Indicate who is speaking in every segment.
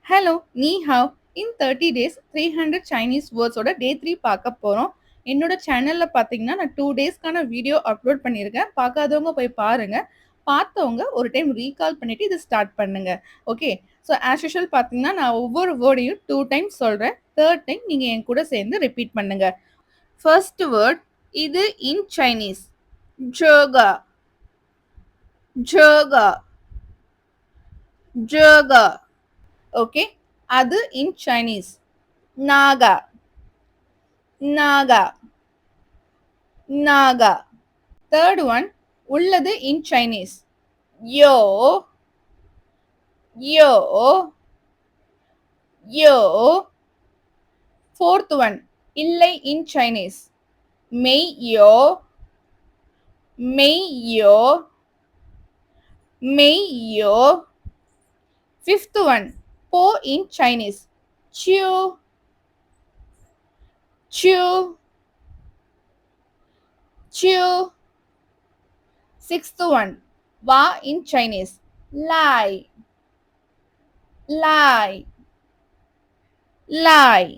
Speaker 1: Hello, நீ have. In 30 days 300 Chinese வேர்ட்ஸோட டே 3 பார்க்க போகிறோம். என்னோட சேனலில் பார்த்தீங்கன்னா நான் 2 டேஸ்க்கான வீடியோ அப்லோட் பண்ணியிருக்கேன். பார்க்காதவங்க போய் பாருங்க. பார்த்தவங்க ஒரு டைம் ரீகால் பண்ணிட்டு இதை ஸ்டார்ட் பண்ணுங்க. ஓகே. ஸோ ஆஸ் யூஷுவல் பார்த்தீங்கன்னா நான் ஒவ்வொரு வேர்டையும் 2 டைம்ஸ் சொல்கிறேன். தேர்ட் டைம் நீங்கள் என் கூட சேர்ந்து ரிப்பீட் பண்ணுங்க. ஃபர்ஸ்ட் வேர்ட் இது இன் சைனீஸ். ஜோகா ஜோகா ஜோகா. ஓகே. அது இன் சைனீஸ். நாகா நாகா நாகா. தேர்ட் ஒன் உள்ளது இன் சைனீஸ். யோ யோ யோ. ஃபோர்த் ஒன் இல்லை இன் சைனீஸ். மெய் யோ மெய் யோ மெய் யோ. ஃபிஃப்த் ஒன் போ இன் சைனீஸ். சியூ சியூ சியூ. சிக்ஸ்த் ஒன் வா இன் சைனீஸ். லாய் லாய் லாய்.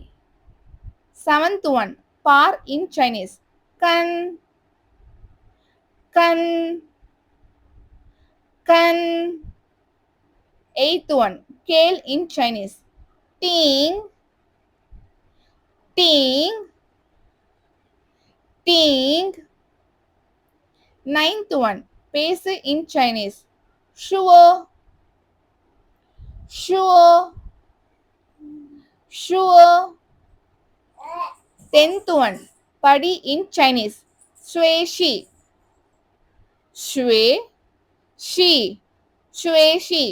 Speaker 1: செவன்த் ஒன் பார் இன் சைனீஸ். கன் கன் கன். எய்த் ஒன் கேல் இன் சைனீஸ். டீங் டீங் டீங். ninth one பேசு in Chinese. sure sure sure. 10th one படி in Chinese. shui shi shui shi shui shi.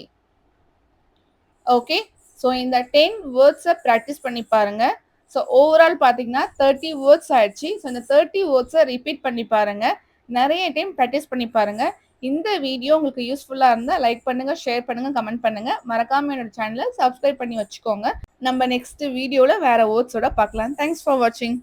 Speaker 1: Okay. So இந்த 10 வேர்ட்ஸை ப்ராக்டிஸ் பண்ணி பாருங்க. ஸோ ஓவரால் பார்த்தீங்கன்னா 30 வேர்ட்ஸ் ஆயிடுச்சு. ஸோ இந்த 30 வேர்ட்ஸை ரிப்பீட் பண்ணி பாருங்க. நிறைய டைம் ப்ராக்டிஸ் பண்ணி பாருங்க. இந்த வீடியோ உங்களுக்கு யூஸ்ஃபுல்லாக இருந்தால் லைக் பண்ணுங்க, ஷேர் பண்ணுங்க, கமெண்ட் பண்ணுங்க. மறக்காம என்னோட சேனலை சப்ஸ்கிரைப் பண்ணி வச்சுக்கோங்க. நம்ம நெக்ஸ்ட் வீடியோவில் வேற வேர்ட்ஸோட பார்க்கலாம். தேங்க்ஸ் ஃபார் வாட்சிங்.